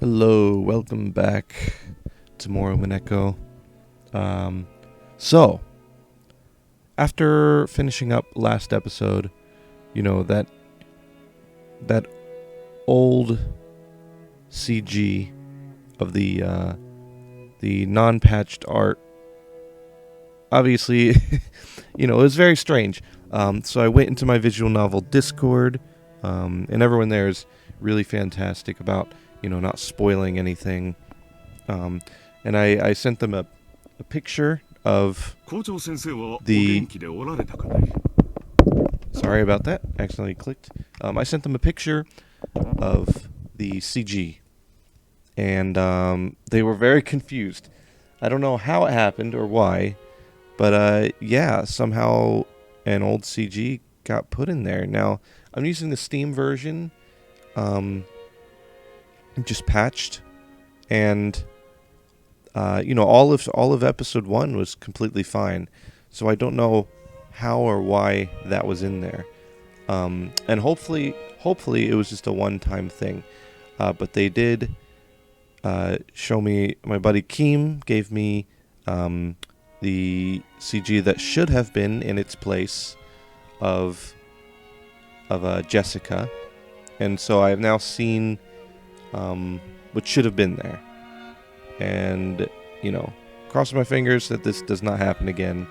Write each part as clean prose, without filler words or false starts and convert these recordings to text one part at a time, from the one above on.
Hello, welcome back to more Umineko. So, after finishing up last episode, that old CG of the non-patched art, obviously, it was very strange. So I went into my visual novel Discord, and everyone there is really fantastic about not spoiling anything. And I sent them a picture of the... Sorry about that. Accidentally clicked. I sent them a picture of the CG. And they were very confused. I don't know how it happened or why. But somehow an old CG got put in there. Now, I'm using the Steam version. Just patched, and all of episode 1 was completely fine, so I don't know how or why that was in there, and hopefully it was just a one-time thing, but they did show me. My buddy Keem gave me the CG that should have been in its place of Jessica, and so I have now seen what should have been there. And, crossing my fingers that this does not happen again.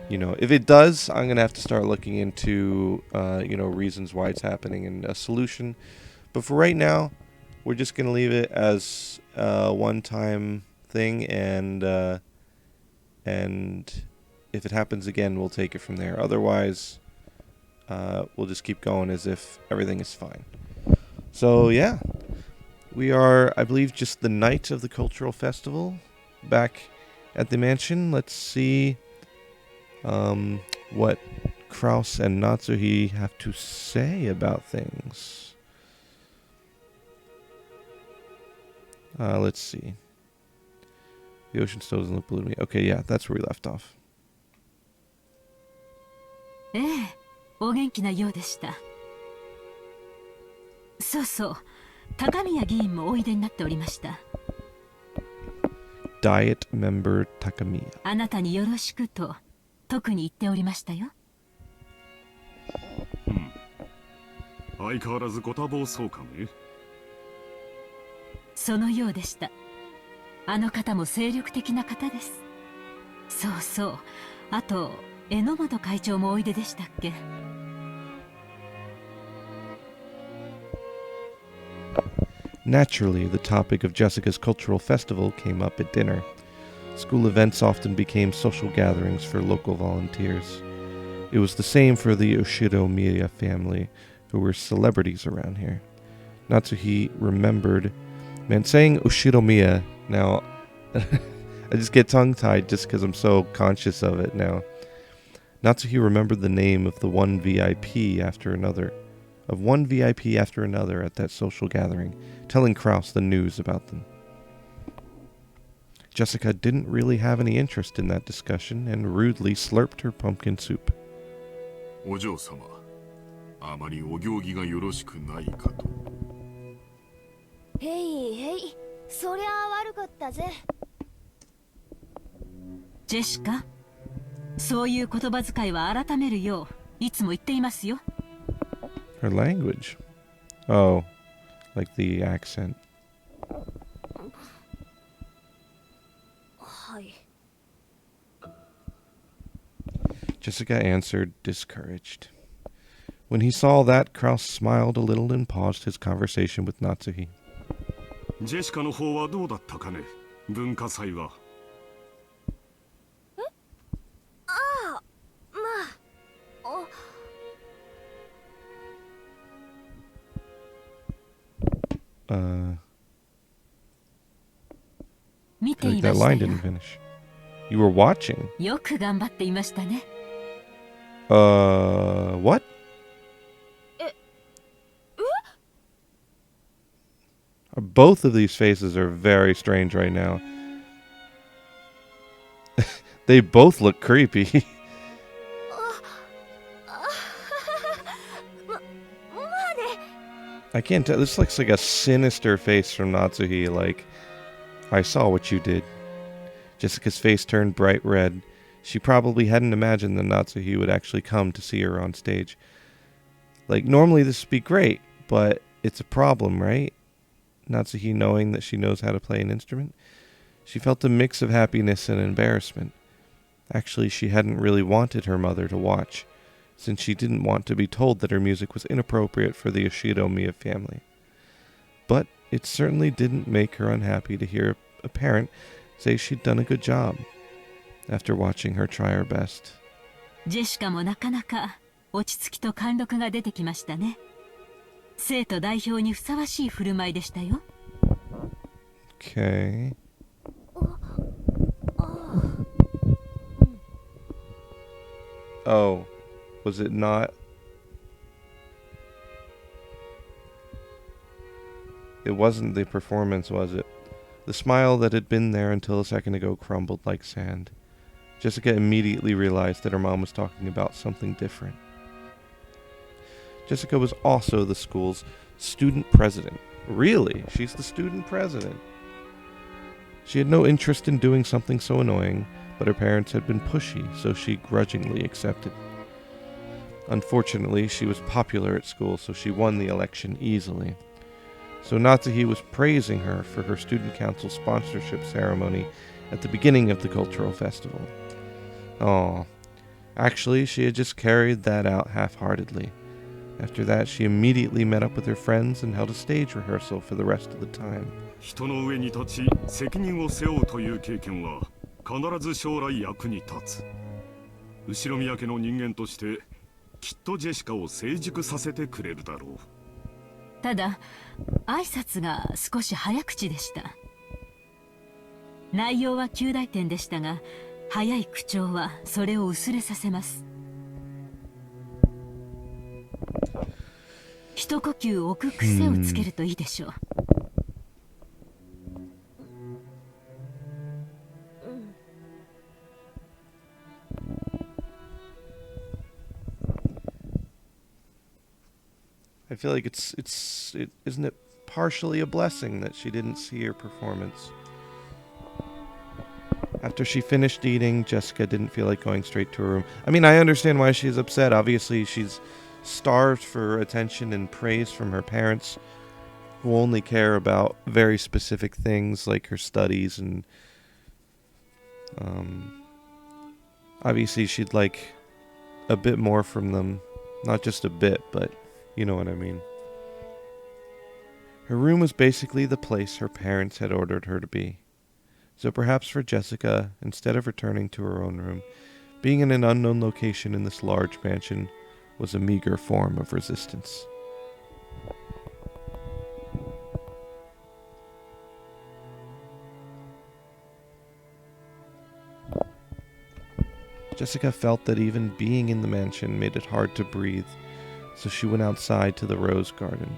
If it does, I'm going to have to start looking into, reasons why it's happening and a solution. But for right now, we're just going to leave it as a one-time thing, and if it happens again, we'll take it from there. Otherwise, we'll just keep going as if everything is fine. So, yeah, we are, I believe, just the night of the cultural festival back at the mansion. Let's see what Kraus and Natsuhi have to say about things. Let's see. The ocean still doesn't look blue to me. Okay, yeah, that's where we left off. お元気なようでした。そうそう、高宮議員もおいでになっておりました。Diet member Takamiya。あなたによろしくと特に言っておりましたよ。相変わらずご多忙そうかね。そのようでした。あの方も精力的な方です。そうそう。あと榎本会長もおいででしたっけ。Naturally, the topic of Jessica's cultural festival came up at dinner. School events often became social gatherings for local volunteers. It was the same for the Ushiromiya family, who were celebrities around here. Natsuhi remembered... Man, saying Ushiromiya now... I just get tongue-tied just because I'm so conscious of it now. Natsuhi remembered the name of the one VIP after another. Of one VIP after another at that social gathering, telling Kraus the news about them. Jessica didn't really have any interest in that discussion and rudely slurped her pumpkin soup. お嬢様、あまりお行儀がよろしくないかと。へいへい、そりゃ悪かったぜ。ジェシカ、そういう言葉遣いは改めるよういつも言っていますよ。Her language. Oh, like the accent. はい。Jessica answered, discouraged. When he saw that, Kraus smiled a little and paused his conversation with Natsuhi. ジェシカの方はどうだったかね、文化祭は。ああ、まあ。見てい That ました line よ。 didn't finish. You were watching? よく頑張っていましたね。What? Both of these faces are very strange right now. They both look creepy. まあね。I can't tell. This looks like a sinister face from Natsuhi, like, I saw what you did. Jessica's face turned bright red. She probably hadn't imagined that Natsuhi would actually come to see her on stage. Like, normally this would be great, but it's a problem, right? Natsuhi knowing that she knows how to play an instrument. She felt a mix of happiness and embarrassment. Actually, she hadn't really wanted her mother to watch, since she didn't want to be told that her music was inappropriate for the Yoshido-Miya family. But it certainly didn't make her unhappy to hear a parent say she'd done a good job, after watching her try her best. ジェシカもなかなか落ち着きと貫禄が出てきましたね。生徒代表にふさわしい振る舞いでしたよ。Okay. Oh, was it not? It wasn't the performance, was it? The smile that had been there until a second ago crumbled like sand. Jessica immediately realized that her mom was talking about something different. Jessica was also the school's student president. Really? She's the student president. She had no interest in doing something so annoying, but her parents had been pushy, so she grudgingly accepted. Unfortunately, she was popular at school, so she won the election easily. So Natsuhi was praising her for her student council sponsorship ceremony at the beginning of the cultural festival. Oh, actually, she had just carried that out half-heartedly. After that, she immediately met up with her friends and held a stage rehearsal for the rest of the time. 人の上に立ち責任を背負うという経験は必ず将来役に立つ。後宮家の人間としてきっとジェシカを成熟させてくれるだろう。ただ、挨拶が少し早口でした。内容は及第点でしたが、早い口調はそれを薄れさせます。一呼吸置く癖をつけるといいでしょう。I feel like isn't it partially a blessing that she didn't see her performance? After she finished eating, Jessica didn't feel like going straight to her room. I mean, I understand why she's upset. Obviously, she's starved for attention and praise from her parents, who only care about very specific things like her studies, and obviously she'd like a bit more from them. Not just a bit, but you know what I mean. Her room was basically the place her parents had ordered her to be. So perhaps for Jessica, instead of returning to her own room, being in an unknown location in this large mansion was a meager form of resistance. Jessica felt that even being in the mansion made it hard to breathe, so she went outside to the rose garden.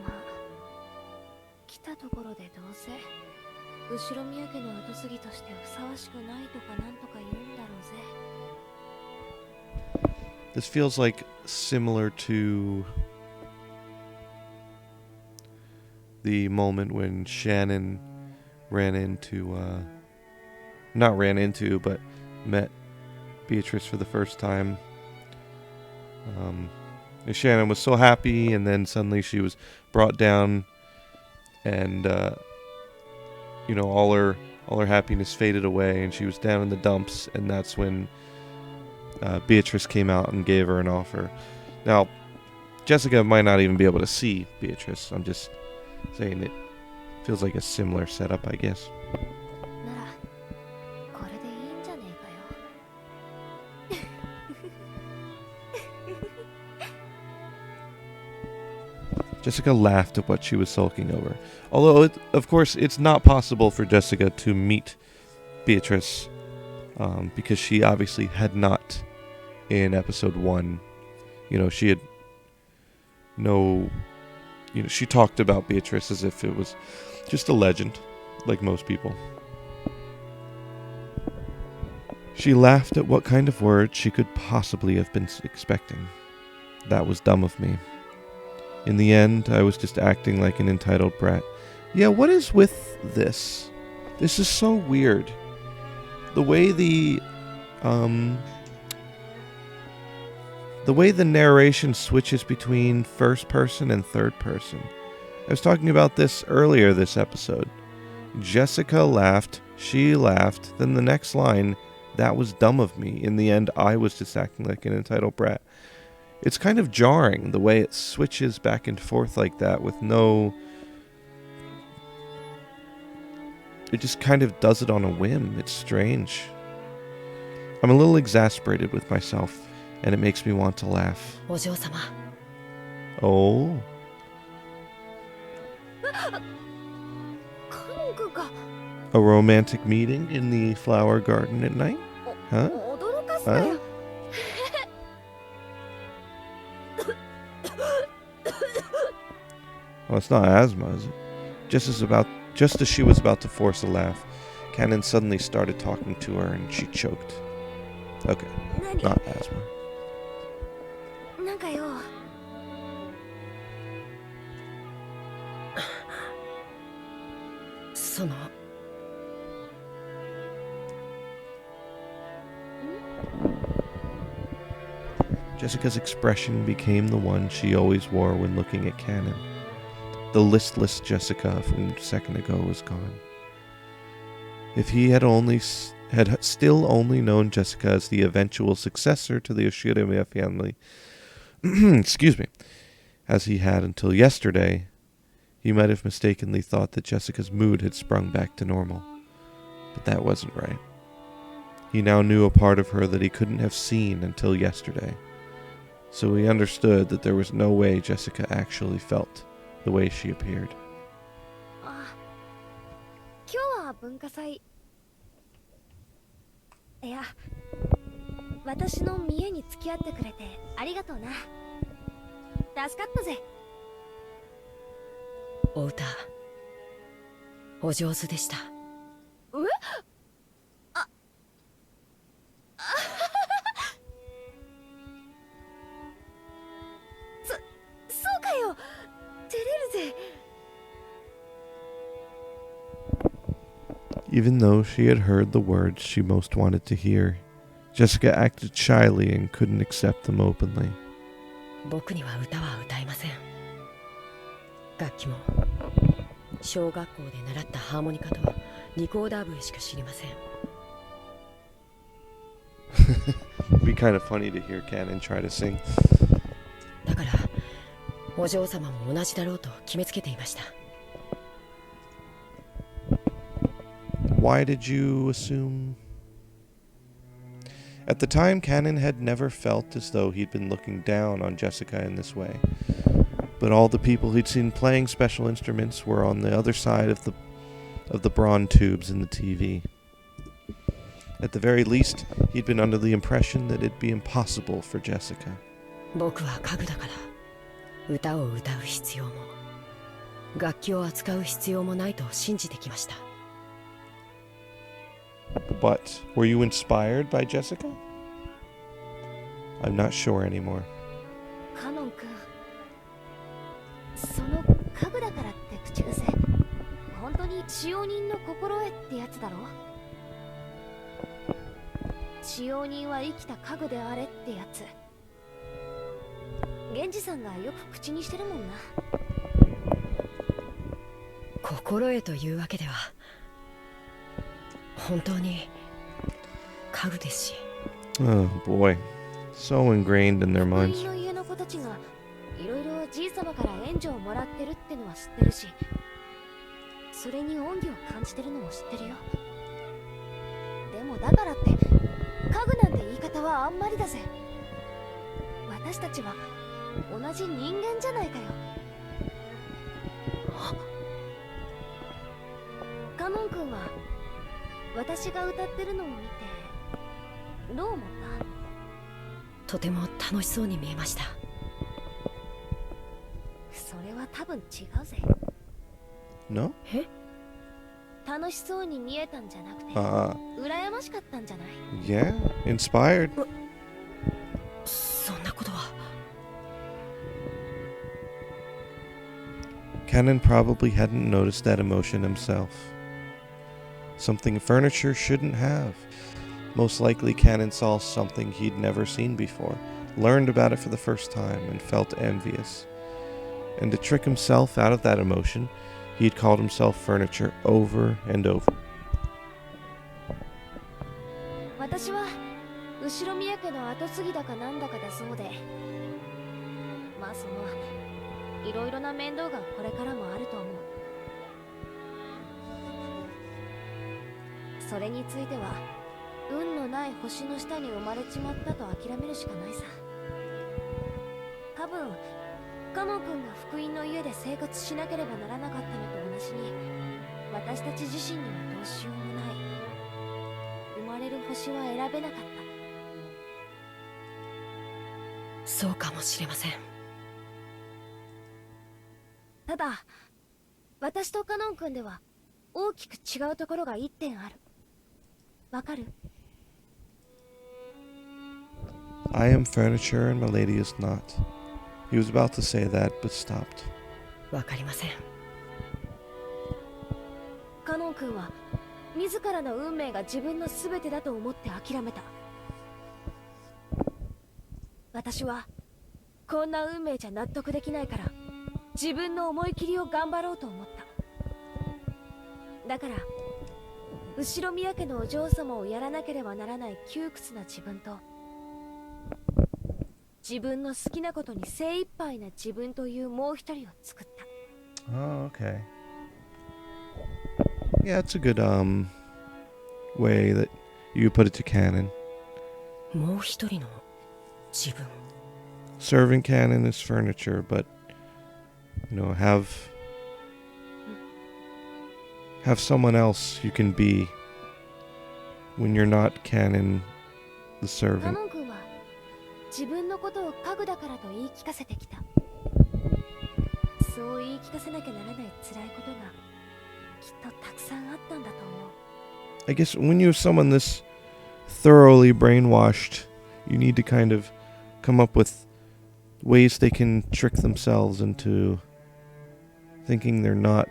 まあ、来たところでどうせ後宮家の跡継ぎとしてふさわしくないとかなんとか言うんだろうぜ。 This feels like similar to the moment when Shannon but met Beatrice for the first time. Shannon was so happy, and then suddenly she was brought down, and all her happiness faded away, and she was down in the dumps, and that's when Beatrice came out and gave her an offer. Now, Jessica might not even be able to see Beatrice. I'm just saying it feels like a similar setup, I guess. ならこれでいいんじゃねえかよ。Jessica laughed at what she was sulking over. Although, of course, it's not possible for Jessica to meet Beatrice because she obviously had not in episode 1. She had she talked about Beatrice as if it was just a legend, like most people. She laughed at what kind of words she could possibly have been expecting. That was dumb of me. In the end, I was just acting like an entitled brat. Yeah, what is with this? This is so weird. The way the narration switches between first person and third person. I was talking about this earlier this episode. Jessica laughed, she laughed, then the next line, that was dumb of me. In the end, I was just acting like an entitled brat. It's kind of jarring the way it switches back and forth like that with no... It just kind of does it on a whim. It's strange. I'm a little exasperated with myself, and it makes me want to laugh. お嬢様 Oh? カノン君が A romantic meeting in the flower garden at night? Huh? 驚かすなよ Well, it's not asthma, is it? Just as she was about to force a laugh, Cannon suddenly started talking to her and she choked. Okay, 何 not asthma. なんかよその Jessica's expression became the one she always wore when looking at Cannon. The listless Jessica from a second ago was gone. If he had still only known Jessica as the eventual successor to the Yoshirimiya family, excuse me, as he had until yesterday, he might have mistakenly thought that Jessica's mood had sprung back to normal. But that wasn't right. He now knew a part of her that he couldn't have seen until yesterday. So he understood that there was no way Jessica actually felt the way she appeared. あ今日は文化祭いや私の見栄に付き合ってくれてありがとうな助かったぜお歌お上手でしたそうかよ照れるぜ Even though she had heard the words she most wanted to hear, Jessica acted shyly and couldn't accept them openly. 僕には歌は歌えません楽器も小学校で習ったハーモニカとリコーダー笛しか知りません It'd be kind of funny to hear Cannon try to sing. だからお嬢様も同じだろうと決めつけていました Why did you assume? At the time, Cannon had never felt as though he'd been looking down on Jessica in this way. But all the people he'd seen playing special instruments were on the other side of the bronze tubes in the TV. At the very least, he'd been under the impression that it'd be impossible for Jessica. 僕は家具だから歌を歌う必要も楽器を扱う必要もないと信じてきました But were you inspired by Jessica? I'm not sure anymore. カノン君その家具だからって口癖本当に使用人の心得ってやつだろ使用人は生きた家具であれってやつ源氏さんがよく口にしてるもんな心得というわけでは本当に家具ですし Oh boy. So ingrained in their 福 minds. 音の家の子たちがいろいろじいさまから援助をもらってるってのは知ってるしそれに恩義を感じてるのも知ってるよでもだからって家具なんて言い方はあんまりだぜ私たちは同じ人間じゃないかよカノン君は私が歌ってるのを見てどう思ったとても楽しそうに見えましたそれは多分違うぜ No? え楽しそうに見えたんじゃなくて 羨ましかったんじゃない Yeah. Inspired. そんなことは Cannon probably hadn't noticed that emotion himself. Something furniture shouldn't have. Most likely Cannon saw something he'd never seen before, learned about it for the first time, and felt envious. And to trick himself out of that emotion, he'd called himself furniture over and over. 私は後ろ宮家の後継ぎだかなんだかだそうで、まあそのいろいろな面倒がこれからもあると思う。それについては運のない星の下に生まれちまったと諦めるしかないさ。多分カノン君が福音の家で生活しなければならなかったのと同じに、私たち自身にはどうしようもない。生まれる星は選べなかった。そうかもしれません。ただ私とカノン君では大きく違うところが1点ある。わかる？ I am furniture and my lady is not. He was about to say that, but stopped. わかりません。カノン君は自らの運命が自分の全てだと思って諦めた。私はこんな運命じゃ納得できないから自分の思い切りを頑張ろうと思った。だから後ろ宮家のお嬢様をやらなければならない窮屈な自分と、自分の好きなことに精一杯な自分というもう一人を作った。 Oh, okay. Yeah, it's a good way that you put it to Cannon. もう一人の自分。Serving Cannon is furniture, but have someone else you can be when you're not Cannon the カ servant. ノン君は自分のことを家具だからと言い聞かせてきた。そう言い聞かせなきゃならない辛いことがきっとたくさんあったんだと思う。 I guess when you have someone this thoroughly brainwashed, you need to kind of come up with ways they can trick themselves into thinking they're not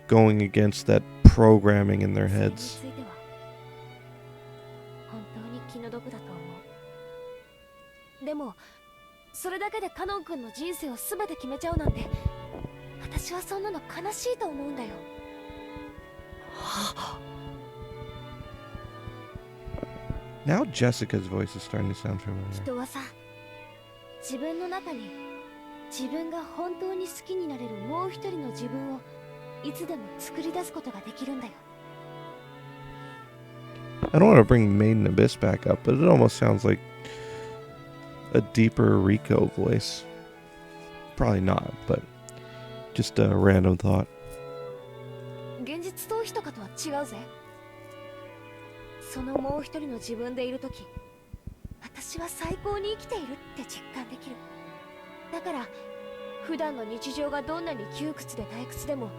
going against that programming in their それに heads. ついては本当に気の毒だと思う。でもそれだけでカノン君の人生を全て決めちゃうなんて、私はそんなの悲しいと思うんだよ。 Now Jessica's voice is starting to sound familiar. 人はさ、自分の中に自分が本当に好きになれるもう一人の自分をいつでも作り出すことができるんだよ。 I don't want to bring Maiden Abyss back up, but it almost sounds like a deeper Rico voice. Probably not, but just a random thought. 現実逃避とかとは違うぜ。そのもう一人の自分でいるとき、私は最高に生きているって実感できる。だから普段の日常がどんなに窮屈で退屈でも、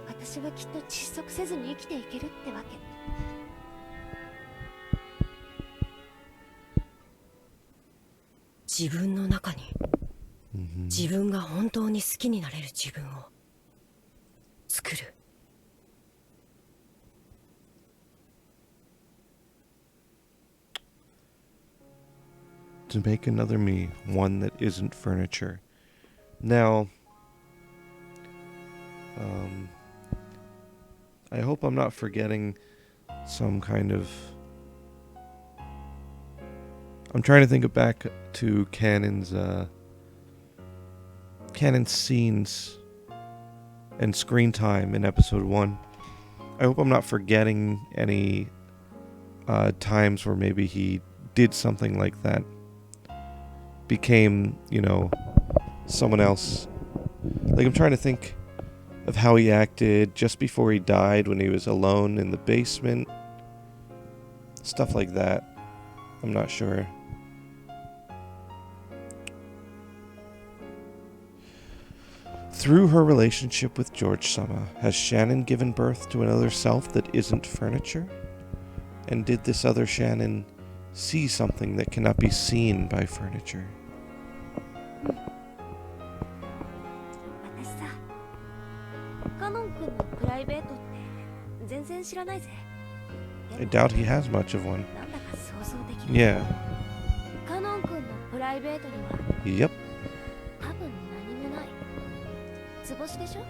私はきっと窒息せずに生きていけるってわけ。自分の中に Mm-hmm. 自分が本当に好きになれる自分を作る。To make another me, one that isn't furniture. Now, I hope I'm not forgetting some kind of... I'm trying to think back to Cannon's scenes and screen time in episode 1. I hope I'm not forgetting any times where maybe he did something like that. Became, someone else. Like, I'm trying to think of how he acted just before he died when he was alone in the basement. Stuff like that. I'm not sure. Through her relationship with George Sama, has Shannon given birth to another self that isn't furniture? And did this other Shannon see something that cannot be seen by furniture? 私さ、知らないぜ。 I doubt he has much of one. なんだか想像できる。 Yeah. カノン君のプライベートには Yep. 多分何もない。図星でしょ？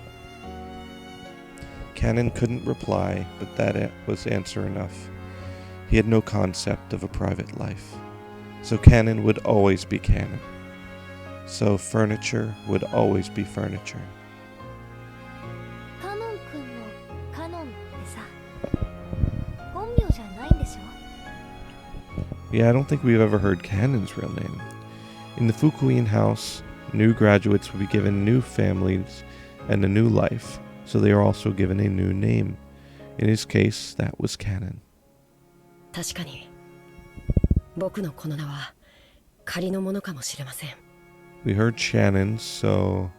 Cannon couldn't reply, but that was answer enough. He had no concept of a private life. So Cannon would always be Cannon. So furniture would always be furniture. カノン君のカノンってさ、本名じゃないんでしょ？ Yeah, I don't think we've ever heard Cannon's real name. In the Fukuin house, new graduates would be given new families and a new life, so they are also given a new name. In his case, that was Cannon. 確かに僕のこの名は仮のものかもしれません。 We heard Shannon, so...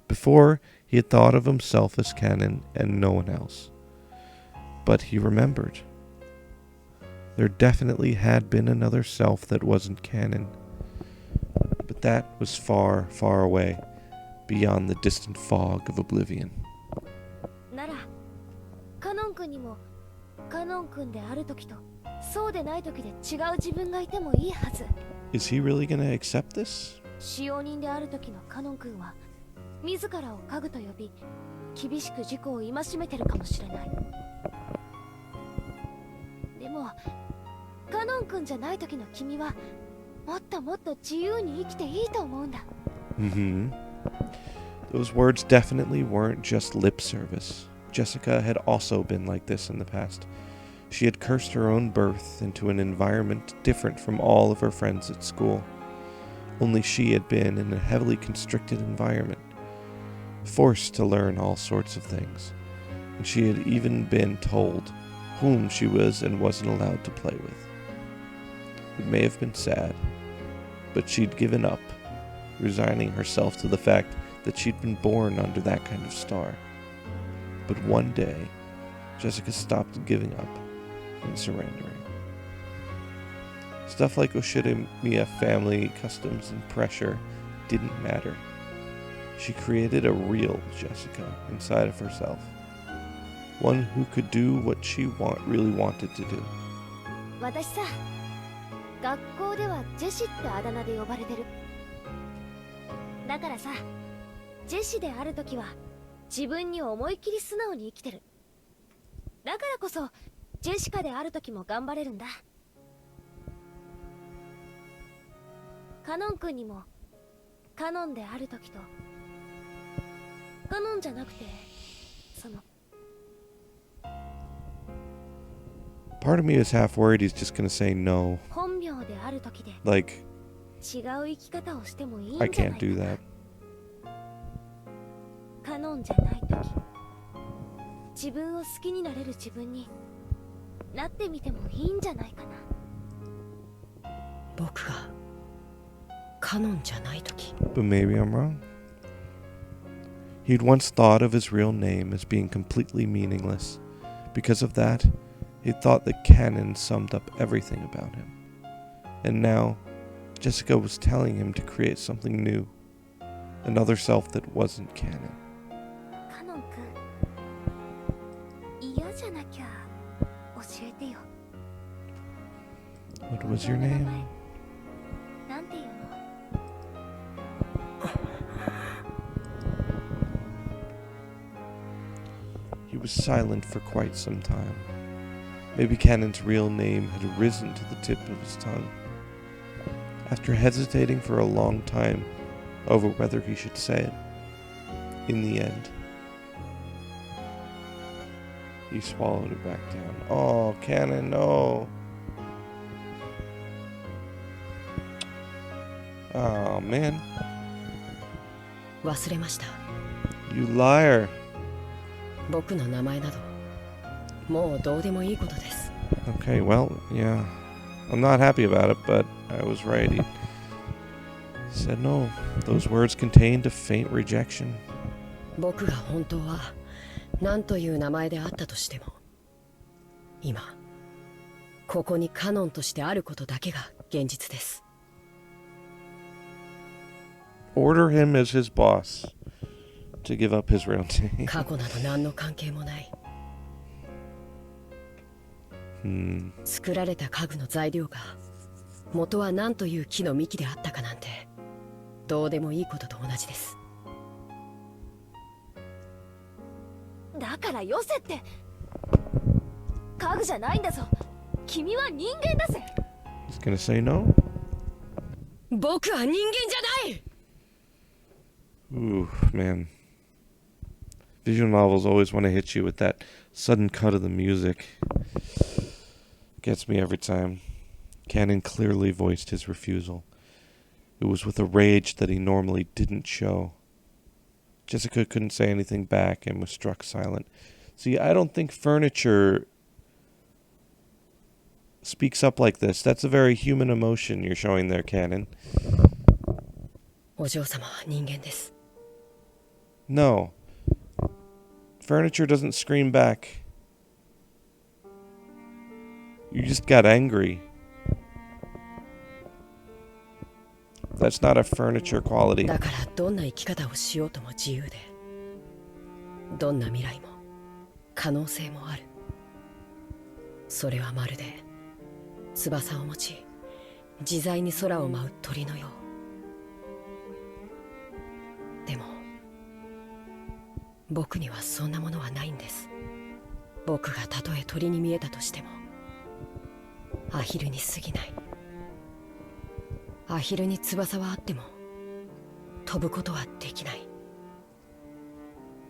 Before, he had thought of himself as Cannon and no one else. But he remembered. There definitely had been another self that wasn't Cannon. But that was far, far away, beyond the distant fog of oblivion. なら、カノン君にもカノン君である時とそうでない時で違う自分がいてもいいはず。 Is he really gonna accept this? 使用人である時のカノン君は自らを家具と呼び厳しく自己を戒めてるかもしれない。でもカノン君じゃない時の君はもっともっと自由に生きていいと思うんだ。 Mm-hmm. Those words definitely weren't just lip service. Jessica had also been like this in the past. She had cursed her own birth into an environment different from all of her friends at school. Only she had been in a heavily constricted environment, forced to learn all sorts of things. And she had even been told whom she was and wasn't allowed to play with. It may have been sad, but she'd given up, resigning herself to the fact that she'd been born under that kind of star. But one day, Jessica stopped giving up and surrendering. Stuff like Oshirimiya family customs and pressure didn't matter. She created a real Jessica inside of herself. One who could do what she really wanted to do. 私さ、学校ではジェシってあだ名で呼ばれてる。だからさ、ジェシである時は自分に思いっきり素直に生きてる。だからこそジェシカである時も頑張れるんだ。カノン君にもカノンである時とカノンじゃなくてその Part of me is half worried he's just gonna say no. 本名である時で Like, 違う生き方をしてもいいんじゃ I ないか can't do that. カノンじゃない時自分を好きになれる自分になってみてもいいんじゃないかな。僕がカノンじゃない時 But maybe I'm wrong. He'd once thought of his real name as being completely meaningless. Because of that, he thought that Cannon summed up everything about him. And now, Jessica was telling him to create something new. Another self that wasn't Cannon. カノン君嫌じゃなきゃ教えてよ。 What was your name? なんていうの？ He was silent for quite some time. Maybe Cannon's real name had risen to the tip of his tongue. After hesitating for a long time over whether he should say it, in the end, he swallowed it back down. Oh, Cannon, no. Oh, man. 忘れました。 You liar. 僕の名前などもうどうでもいいことです。 Okay, well, yeah. I'm not happy about it, but I was right. He said no. Those words contained a faint rejection. 僕が本当は何という名前であったとしても、今ここにカノンとしてあることだけが現実です。 Order him as his boss to give up his real name. 過去など何の関係もない。作られた家具の材料が元は何という木の幹であったかなんてどうでもいいことと同じです。だからよせって。家具じゃないんだぞ。君は人間だぜ。 He's gonna say no? 僕は人間じゃない。 Ooh, man. Visual novels always want to hit you with that sudden cut of the music. Gets me every time. Cannon clearly voiced his refusal. It was with a rage that he normally didn't show. Jessica couldn't say anything back and was struck silent. See, I don't think furniture speaks up like this. That's a very human emotion you're showing there, Cannon. お嬢様は人間です。 No. Furniture doesn't scream back. You just got angry. That's not a furniture quality. だからどんな生き方をしようとも自由で、どんな未来も可能性もある。それはまるで翼を持ち自在に空を舞う鳥のよう。でも僕にはそんなものはないんです。僕がたとえ鳥に見えたとしてもアヒルに過ぎない。アヒルに翼はあっても飛ぶことはできない。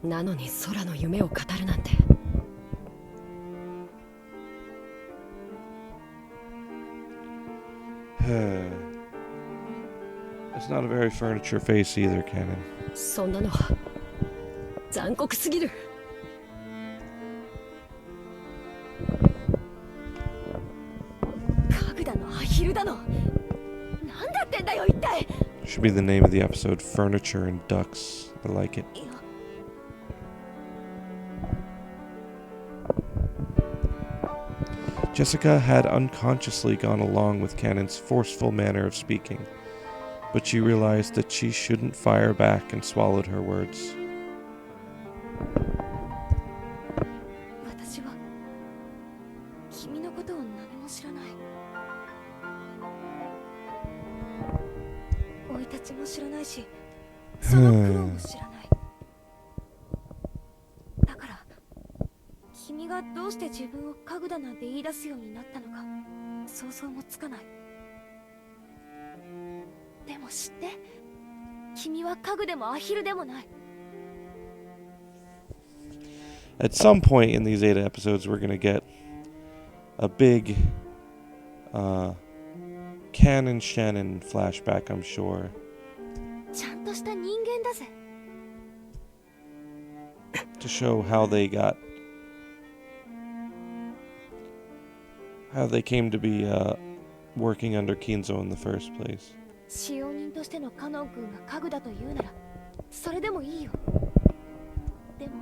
なのに空の夢を語るなんて。It's not a very furniture face either, Cannon. そんなのは残酷すぎる。家具だのアヒルだの、なんだってんだよ一体。 Should be the name of the episode, Furniture and Ducks. I like it. Jessica had unconsciously gone along with Cannon's forceful manner of speaking, but she realized that she shouldn't fire back and swallowed her words. 私は君のことを何も知らない。生い立ちも知らないし、その苦労も知らない。だから君がどうして自分を家具だなんて言い出すようになったのか想像もつかない。でも知って、君は家具でもアヒルでもない。 At some point in these 8 episodes, we're going to get a big Cannon Shannon flashback, I'm sure. ちゃんとした人間だぜ。 To show how they came to be working under Kinzo in the first place. 使用人としてのカノン君が家具だと言うならそれでもいいよ。でも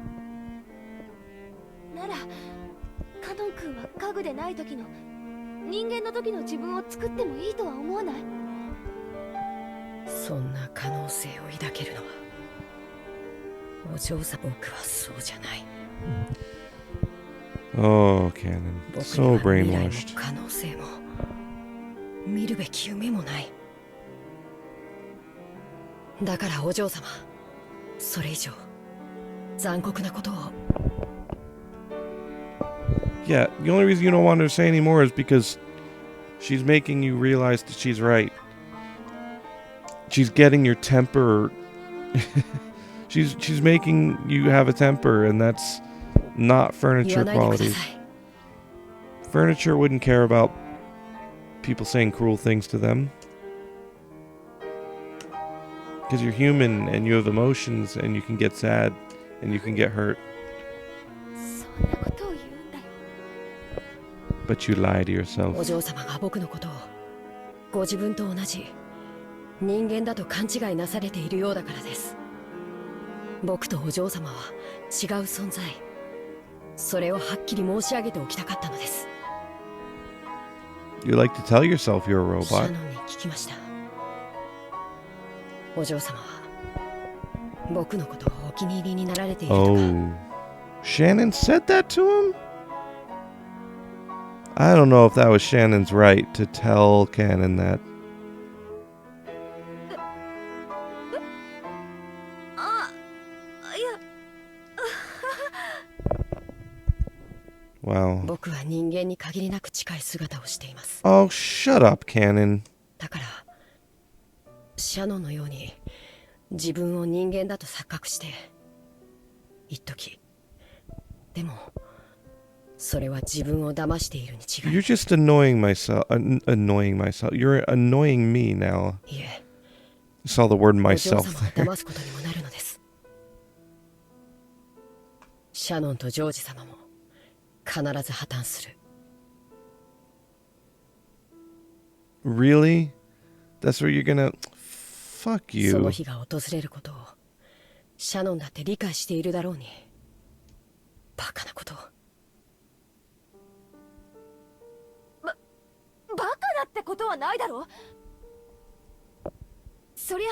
ならカノン君は家具でない時の人間の時の自分を作ってもいいとは思わない？そんな可能性を抱けるのはお嬢さん。僕はそうじゃない。 Oh, Cannon. 僕 So には未来も brainwashed. 可能性も見るべき夢もない。だからお嬢様、それ以上残酷なことを。 Yeah, the only reason you don't want her to say anymore is because she's making you realize that she's right. She's getting your temper. she's making you have a temper, and that's not 言 furniture わないでくだ qualities. さい。 Furniture wouldn't care about people saying cruel things to them. Because you're human and you have emotions and you can get sad and you can get hurt. そんなことを言うんだよ。 But you lie to お yourself. 嬢様が僕のことをご自分と同じ人間だと勘違いなされているようだからです。僕とお嬢様は違う存在。それをはっきり申し上げておきたかったのです。 You like to tell yourself you're a シャ robot. ノンに聞きました。お嬢様は僕のことをお気に入りになられているとか。 Oh. Shannon said that to him? I don't know if that was Shannon's right to tell Cannon that. あ、いや、Wow. 僕は人間に限りなく近い姿をしています。 Oh, shut up, Cannon. だからシャノンのように自分を人間だと錯覚して一時でもそれは自分を騙しているに違い You're just annoying myself. Annoying myself. You're annoying me now. いえ I saw the word お嬢 myself 様を there. 騙すことにもなるのです。シャノンとジョージ様も必ず破綻する。 Really? That's where you're gonna. Fuck その you. 日が訪れることをシャノンだって理解しているだろうに。バカなことを。バカだってことはないだろ。そりゃ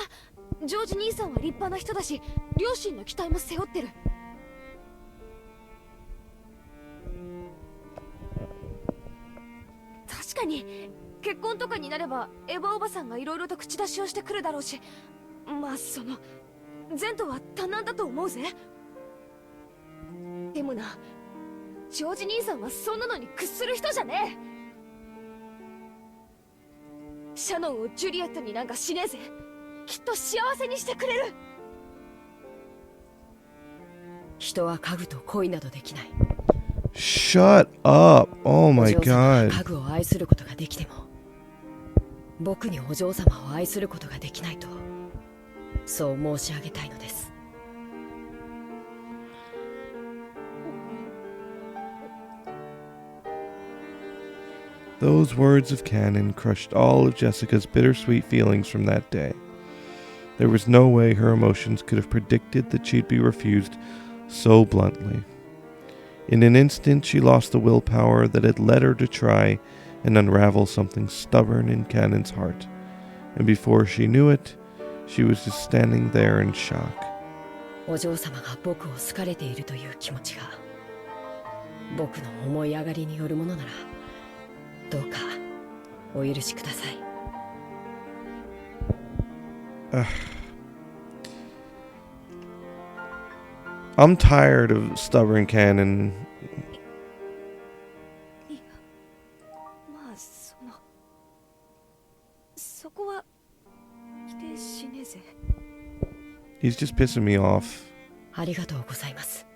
ジョージ兄さんは立派な人だし、両親の期待も背負ってる。確かに結婚とかになればエヴァおばさんがいろいろと口出しをしてくるだろうし、まあその前途は多難だと思うぜ。でもな、ジョージ兄さんはそんなのに屈する人じゃねえ。シャノンをジュリエットになんかしねえぜ。きっと幸せにしてくれる。人は家具と恋などできない。 Shut up. Oh お my 嬢様は god. 家具を愛することができても僕にお嬢様を愛することができないとそう申し上げたいのです。 Those words of Cannon crushed all of Jessica's bittersweet feelings from that day. There was no way her emotions could have predicted that she'd be refused so bluntly. In an instant, she lost the willpower that had led her to try and unravel something stubborn in Cannon's heart. And before she knew it, she was just standing there in shock. お嬢様が僕を好かれているという気持ちが僕の思い上がりによるものならどうかお許しください。 I'm tired of stubborn Cannon. まあそこは否定しねえぜ。 He's just pissing me off. ありがとうございます。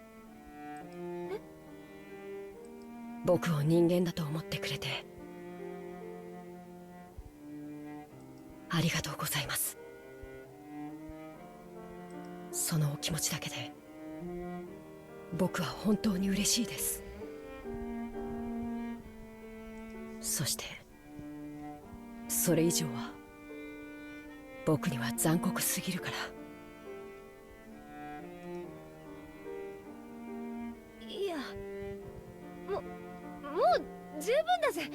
僕を人間だと思ってくれてありがとうございます。そのお気持ちだけで僕は本当に嬉しいです。そしてそれ以上は僕には残酷すぎるから。いや、もう十分だぜ。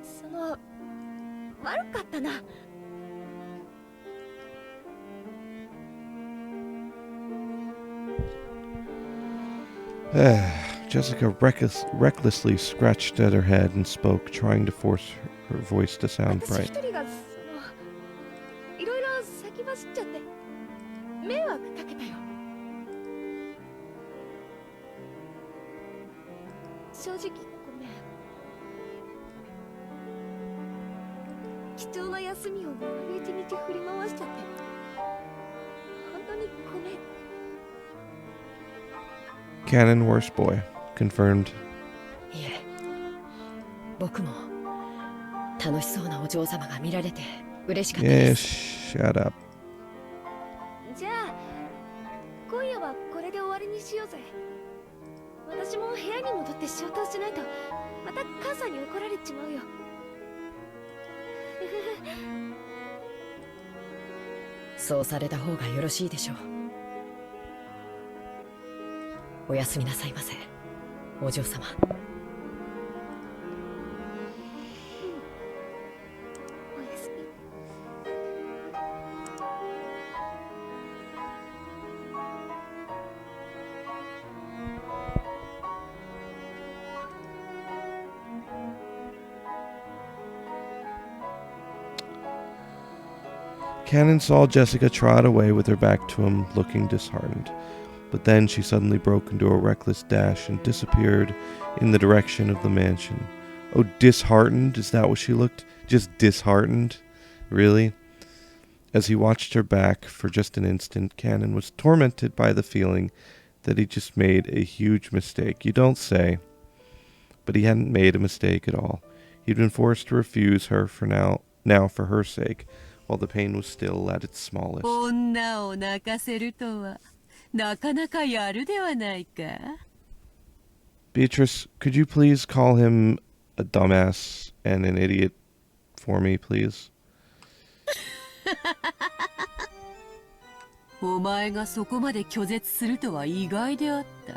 その悪かったな。Jessica recklessly scratched at her head and spoke, trying to force her voice to sound 私 bright. 一人がいろいろ先走っちゃって迷惑かけたよ。正直ごめん。貴重な休みを丸一日振り回しちゃって本当にごめん。 Cannon, worst boy. Confirmed. いえ僕も楽しそうなお嬢様が見られて嬉しかった Yeah, です。 shut up. じゃあ今夜はこれで終わりにしようぜ。私も部屋に戻って仕事をしないとまた母さんに怒られちまうよ。そうされた方がよろしいでしょう。おやすみなさいませお嬢様。おやすみ。Cannon saw Jessica trot away with her back to him, looking disheartened. But then she suddenly broke into a reckless dash and disappeared in the direction of the mansion. Oh, disheartened? Is that what she looked? Just disheartened? Really? As he watched her back for just an instant, Cannon was tormented by the feeling that he just made a huge mistake. You don't say. But he hadn't made a mistake at all. He'd been forced to refuse her for now for her sake, while the pain was still at its smallest. 女を泣かせるとはなかなかやるではないか。 Beatrice, could you please call him a dumbass and an idiot for me, please? お前がそこまで拒絶するとは意外であった。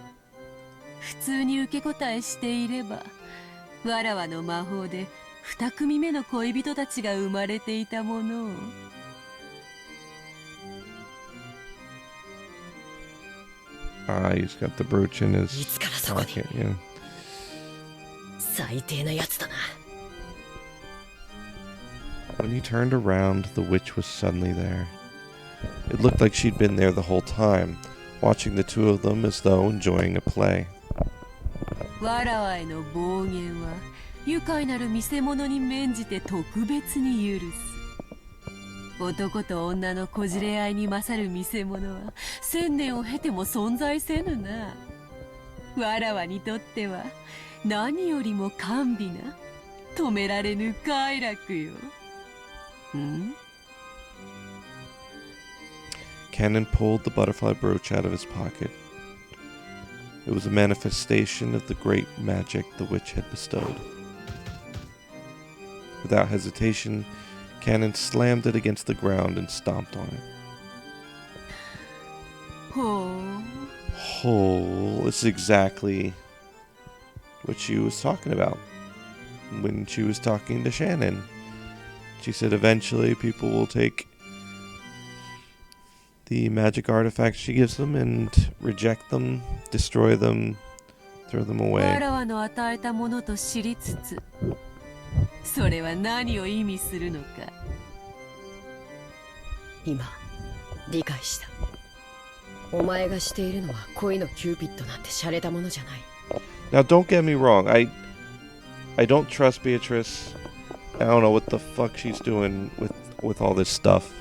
普通に受け答えしていれば、わらわの魔法で二組目の恋人たちが生まれていたものを。He's got the brooch in his いつからそこに。 pocket, yeah. 最低なやつだな。 When he turned around, the witch was suddenly there. It looked like she'd been there the whole time, watching the two of them as though enjoying a play. わらわへの暴言は愉快なる見せ物に免じて特別に許す。男と女のこじれ合いに勝る見せ物は千年を経ても存在せぬな。わらわにとっては何よりも甘美な止められぬ快楽よ。ん？ Cannon pulled the butterfly brooch out of his pocket. It was a manifestation of the great magic the witch had bestowed. Without hesitation, Cannon slammed it against the ground and stomped on it. ほう。 Oh, this is exactly what she was talking about when she was talking to Shannon. She said eventually people will take the magic artifacts she gives them and reject them, destroy them, throw them わ away. らわの与えたものと知りつつ、それは何を意味するのか。今理解した。お前がしているのは恋のキューピッドなんて洒落たものじゃない。 Now, don't get me wrong. I don't trust Beatrice. I don't know what the fuck she's doing with all this stuff.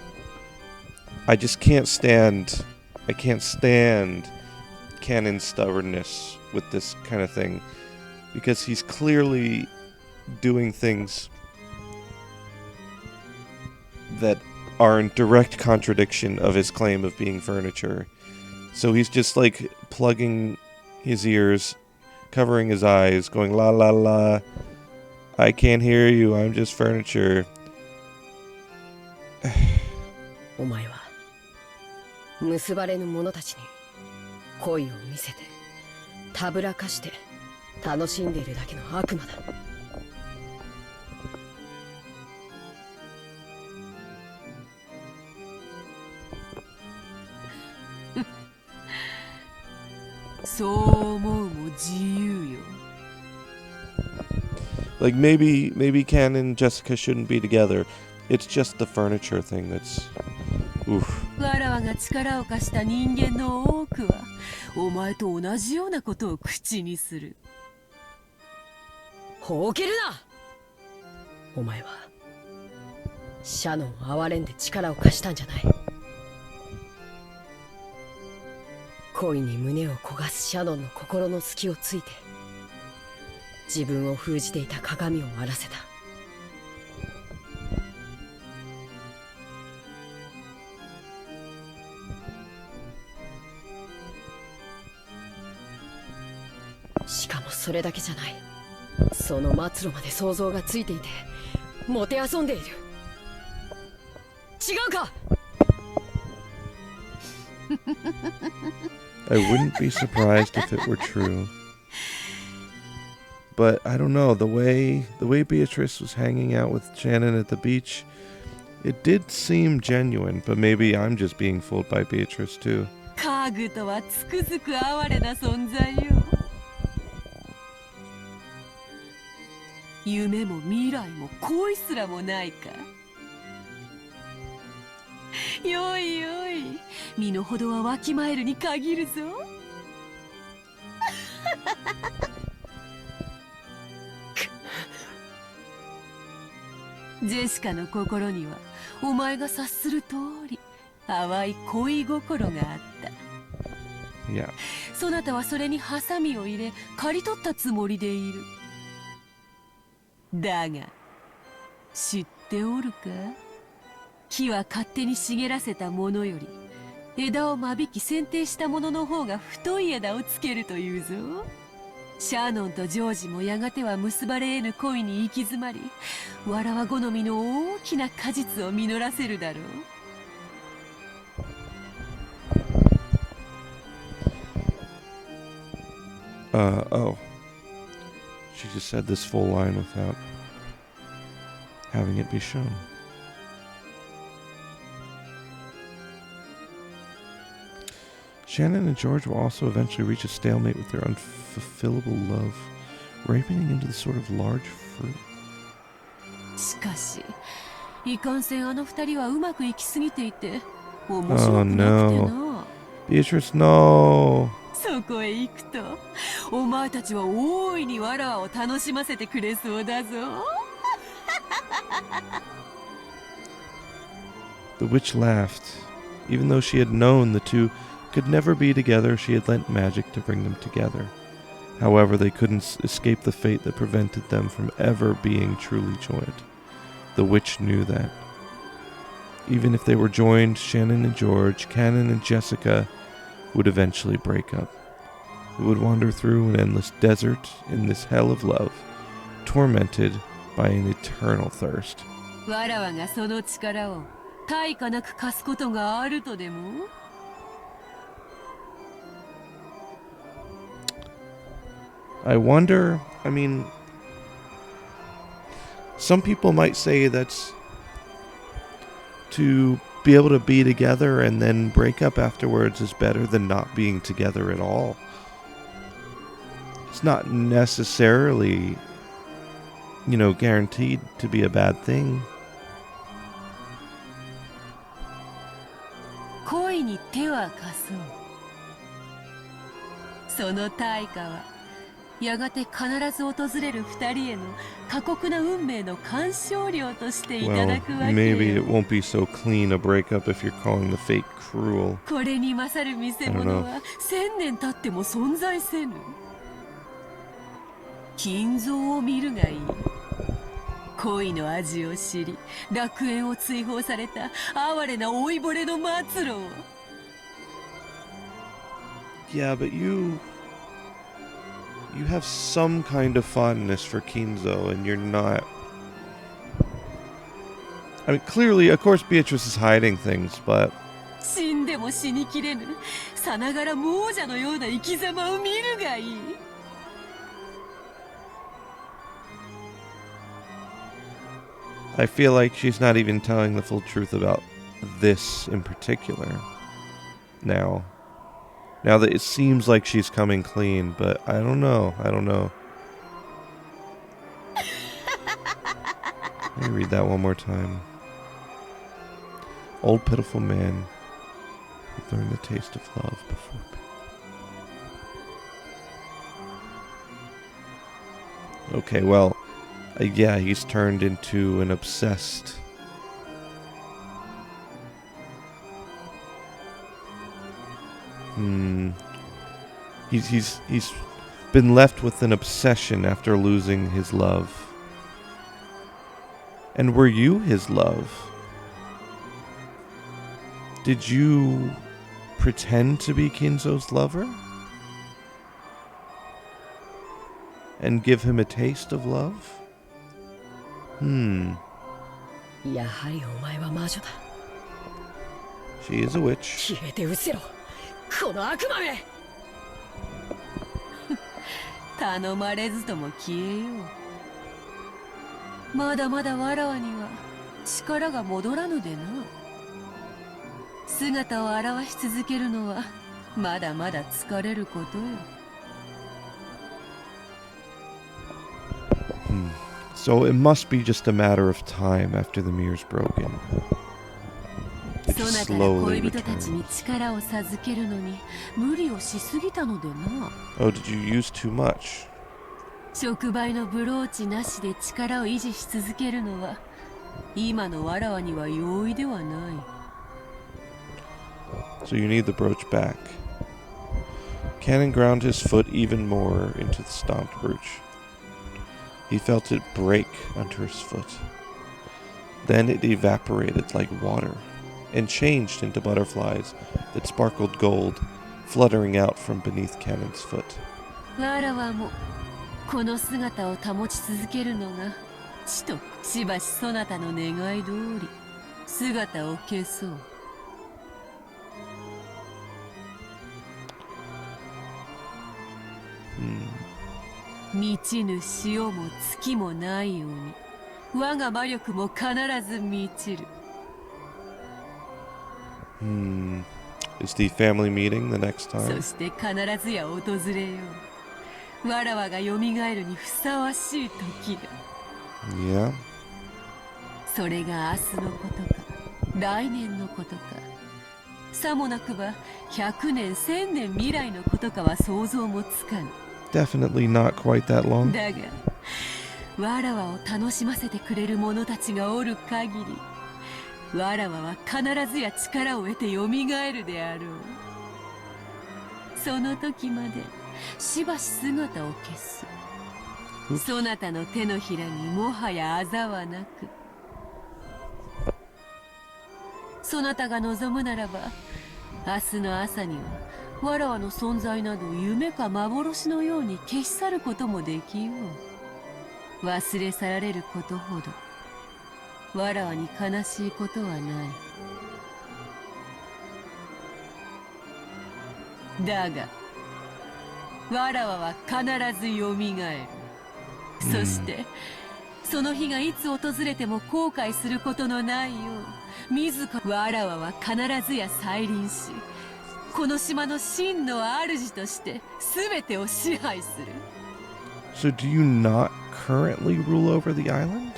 I just can't stand. I can't stand Cannon's stubbornness with this kind of thing, because he's clearly doing things that are in direct contradiction of his claim of being furniture. So he's just like plugging his ears, covering his eyes, going la la la. I can't hear you, I'm just furniture. お前は結ばれぬ者たちに恋を見せてたぶらかして楽しんでいるだけの悪魔だ。そう思うも自由よ。 Like maybe Cannon and Jessica shouldn't be together. It's just the furniture thing that's oof. わらわが力を貸した人間の多くはお前と同じようなことを口にする。ほうけるな。お前はシャノンを憐れんで力を貸したんじゃない。恋に胸を焦がすシャノンの心の隙をついて自分を封じていた鏡を割らせた。しかもそれだけじゃない。その末路まで想像がついていてもてあそんでいる。違うか。I wouldn't be surprised if it were true. But I don't know, the way Beatrice was hanging out with Shannon at the beach, it did seem genuine, but maybe I'm just being fooled by Beatrice too. 家具とはつくづく哀れな存在よ。夢も未来も恋すらもないか。よいよい、身の程はわきまえるに限るぞ。ジェシカの心にはお前が察する通り淡い恋心があった。Yeah. そなたはそれにハサミを入れ刈り取ったつもりでいる。だが知っておるか、木は勝手に茂らせたものより枝を間引き剪定したものの方が太い枝をつけるというぞ。シャーノンとジョージもやがては結ばれ得ぬ恋に行き詰まり、わらわ好みの大きな果実を実らせるだろう。Oh. She just said this full line without having it be shown. Shannon and George will also eventually reach a stalemate with their unfulfillable love, ripening into the sort of large fruit. しかし、いかんせんあの二人はうまくいきすぎていて、面白くなくてな。Beatrice, no! そこへ行くと、お前たちは大いにわらわを楽しませてくれそうだぞ。The witch laughed. Even though she had known the two could never be together, she had lent magic to bring them together. However, they couldn't escape the fate that prevented them from ever being truly joined. The witch knew that. Even if they were joined, Shannon and George, Cannon and Jessica would eventually break up. They would wander through an endless desert in this hell of love, tormented by an eternal thirst. わらわがその力を対価なく貸すことがあるとでも？ I wonder, I mean, some people might say that's to be able to be together and then break up afterwards is better than not being together at all. It's not necessarily, guaranteed to be a bad thing. 恋に手は貸そう。その対価はやがて必ず訪れる二人への過酷な運命の鑑賞料としていただくわけよ。Maybe it won't be so clean a breakup if you're calling the fate cruel. これに勝る見せ物は1000年経っても存在せぬ。金蔵を見るがいい。恋の味を知り、楽園を追放された哀れな老いぼれの末路を。Yeah, but you have some kind of fondness for Kinzo, and you're not. I mean, clearly, of course, Beatrice is hiding things, but 死んでも死にきれぬさながら亡者のような生き様を見るがいい。I feel like she's not even telling the full truth about this in particular. Now that it seems like she's coming clean, but I don't know. Let me read that one more time. Old pitiful man who learned the taste of love before. Okay, well, yeah, he's turned into an obsessed. He's been left with an obsession after losing his love. And were you his love? Did you pretend to be Kinzo's lover? And give him a taste of love? やはりお前は魔女だ。 She is a witch. 消えて失せろ、この悪魔め。頼まれずとも消えよう。まだまだわらわには力が戻らぬでな。姿を現し続けるのはまだまだ疲れることよ。So it must be just a matter of time after the mirror's broken. They そ just なたが slowly 恋人た return. ちに力を授けるのに無理をしすぎたのでな。 Oh, did you use too much? 触媒のブローチなしで力を維持し続けるのは今のわらわには容易ではない。 So you need the brooch back. Cannon ground his foot even more into the stomped brooch. He felt it break under his foot. Then it evaporated like water and changed into butterflies that sparkled gold, fluttering out from beneath Cannon's foot. わらわもこの姿を保ち続けるのがちとしばしそなたの願い通り姿を消そう。 満ちぬ潮も月もないように我が魔力も必ず満ちる。 Is the family meeting the next そ time? して必ずや訪れよう。わらわがよみがえるにふさわしい時が。 Yeah. それが明日のことか来年のことかさもなくば100年1000年未来のことかは想像もつかぬ。 Definitely not quite that long. だがわらわを楽しませてくれる者たちがおる限りわらわは必ずや力を得てよみがえるであろう。その時までしばし姿を消す。 Oops. そなたの手のひらにもはやあざはなく、そなたが望むならば明日の朝にはわらわの存在など夢か幻のように消し去ることもできよう。忘れ去られることほどわらわに悲しいことはない。だがわらわは必ずよみがえる。そしてその日がいつ訪れても後悔することのないよう自らわらわは必ずや再臨しこの島の真の主として全てを支配する。 So do you not currently rule over the island?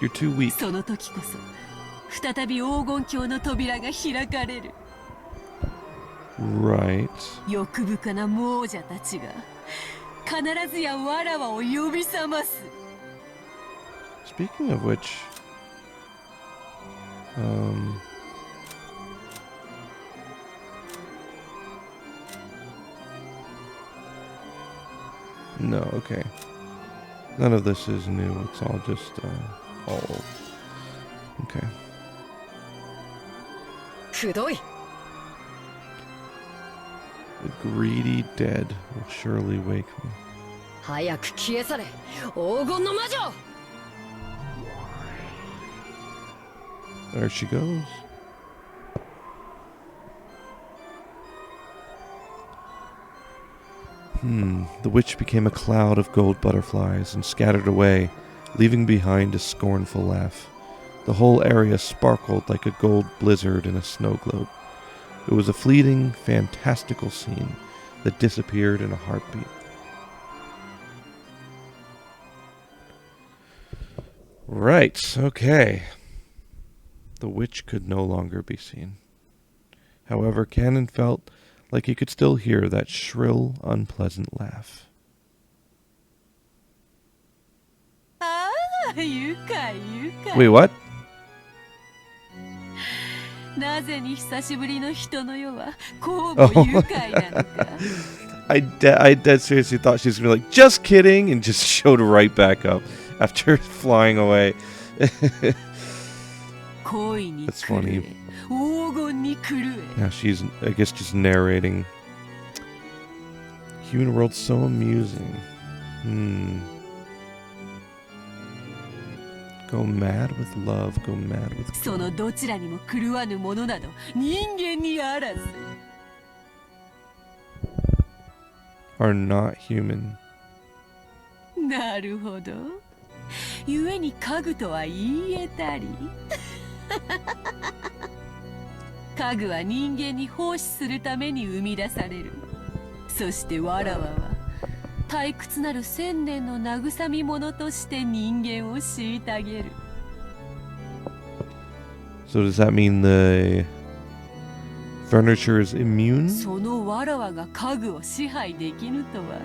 You're too weak. その時こそ再び黄金鏡の扉が開かれる。 Right. 欲深な亡者たちが必ずやわらわを呼び覚ます。 Speaking of which, no, okay. None of this is new. It's all just all old. Okay. くどい。 The greedy dead will surely wake me. 早く消え去れ黄金の魔女。 There she goes. The witch became a cloud of gold butterflies and scattered away, leaving behind a scornful laugh. The whole area sparkled like a gold blizzard in a snow globe. It was a fleeting, fantastical scene that disappeared in a heartbeat. Right, okay. The witch could no longer be seen. However, Cannon felt like he could still hear that shrill, unpleasant laugh. ああ、愉快愉快。 Wait, what? なぜに久しぶりの人の世はこうも愉快なのか。 I dead seriously thought she was going to be like, just kidding, and just showed right back up after flying away. 恋に That's 狂 funny. え、黄金に狂え。 Now she's, I guess, just narrating. Human world's so amusing. Go mad with love, go mad with そのどちらにも狂わぬものなど人間にあらず。 are not human. なるほど。故に家具とは言い得たり。家具は人間に奉仕するために生み出される。そしてわらわは退屈なる千年の慰み者として人間を虐げる。 So does that mean the Furniture is immune? そのわらわが家具を支配できぬとは、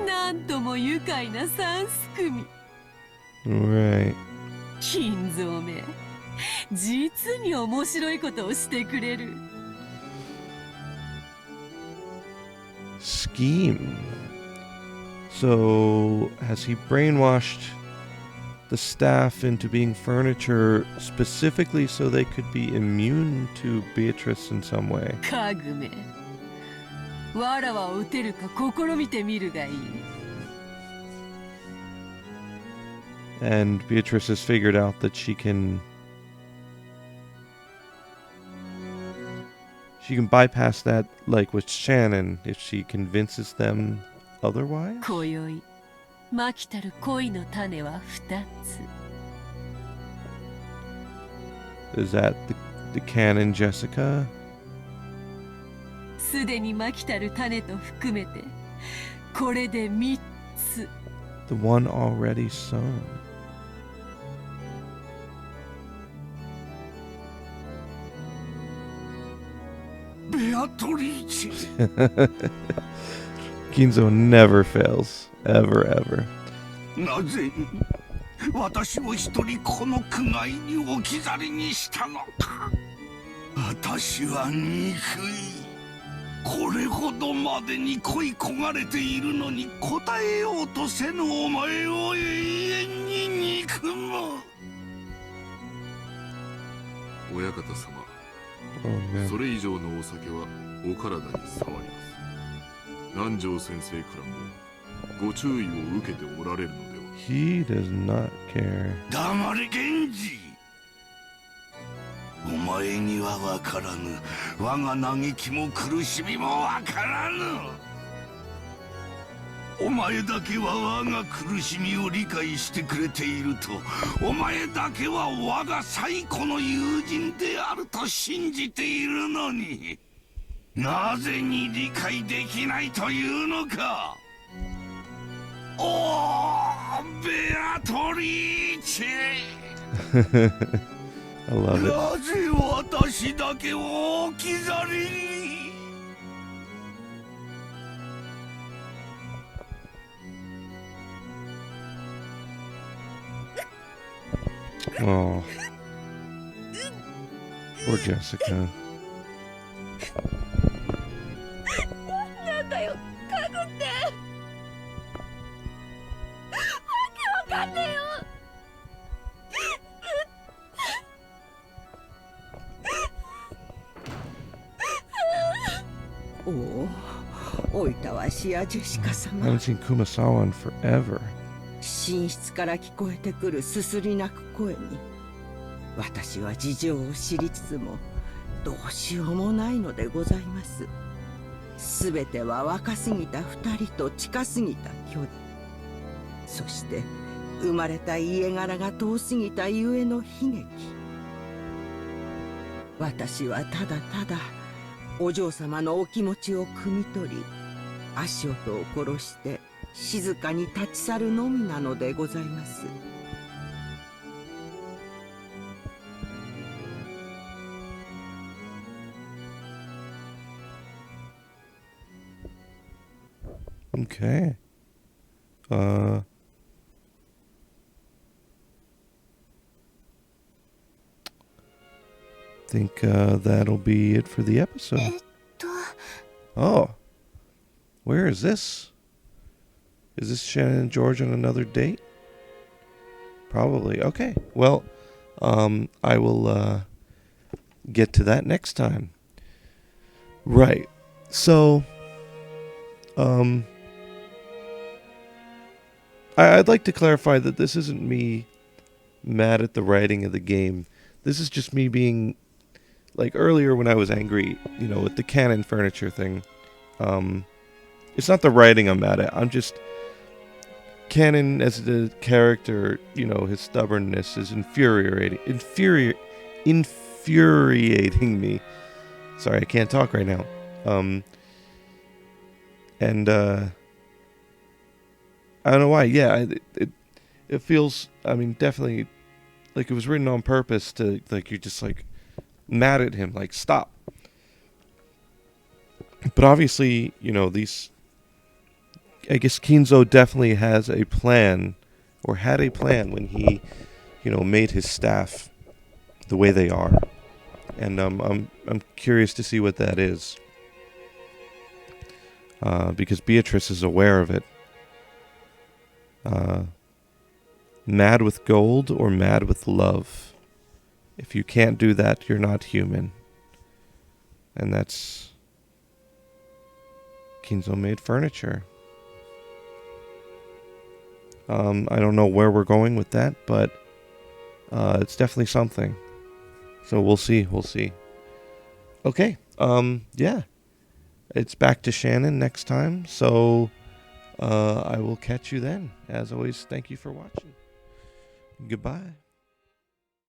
なんとも愉快な三すくみ。 Right. 金蔵め、実に面白いことをしてくれる。 Scheme. So, has he brainwashed the staff into being furniture specifically so they could be immune to Beatrice in some way? 家具め、わらわを撃てるか試みてみるがいい。 And Beatrice has figured out that she can bypass that, like with Shannon, if she convinces them otherwise? 今宵、まきたる恋の種は二つ。 Is that the canon Jessica? すでにまきたる種と含めて、これで三つ。 The one already sown. ベアトリーチェ。 Ginzo never fails. Ever, ever. なぜに私を一人この苦界に置き去りにしたのか。私は憎い。これほどまでに恋焦がれているのに答えようとせぬお前を永遠に憎む。親方様、 Oh, man. それ以上のお酒はお体に障ります。南條先生からもご注意を受けておられるのでは。 He does not care. 黙れ源氏。お前には分からぬ。我が嘆きも苦しみも分からぬ。お前だけは我が苦しみを理解してくれていると、お前だけは我が最古の友人であると信じているのに、なぜに理解できないというのか。おー、ベアトリーチェ。 I love it. なぜ私だけを置き去りに。 Oh. Poor Jessica. なんだよ、家具って。わけわかんねえよ。おお、おいたわしやジェシカ I 様。 haven't seen Kumasawa in forever. 寝室から聞こえてくるすすり泣く声に、私は事情を知りつつもどうしようもないのでございます。すべては若すぎた二人と近すぎた距離、そして生まれた家柄が遠すぎたゆえの悲劇。私はただただお嬢様のお気持ちを汲み取り、足音を殺して静かに立ち去るのみなのでございます。Okay. Think that'll be it for the episode. Oh. Where is this? Is this Shannon and George on another date? Probably. Okay. Well, I will get to that next time. Right. So, I'd like to clarify that this isn't me mad at the writing of the game. This is just me being, like, earlier when I was angry, you know, with the canon furniture thing. It's not the writing I'm mad at. I'm just, Canon as the character, you know, his stubbornness is infuriating me. Sorry, I can't talk right now. I don't know why. Yeah, it feels, I mean, definitely like it was written on purpose to, like, you're just like mad at him, like, stop. But obviously, these. I guess Kinzo definitely has a plan, or had a plan when he, made his staff the way they are, and I'm curious to see what that is, because Beatrice is aware of it. Mad with gold or mad with love? If you can't do that, you're not human. And that's Kinzo made furniture. I don't know where we're going with that, but it's definitely something. So we'll see. Okay. Yeah. It's back to Shannon next time. So I will catch you then. As always, thank you for watching. Goodbye.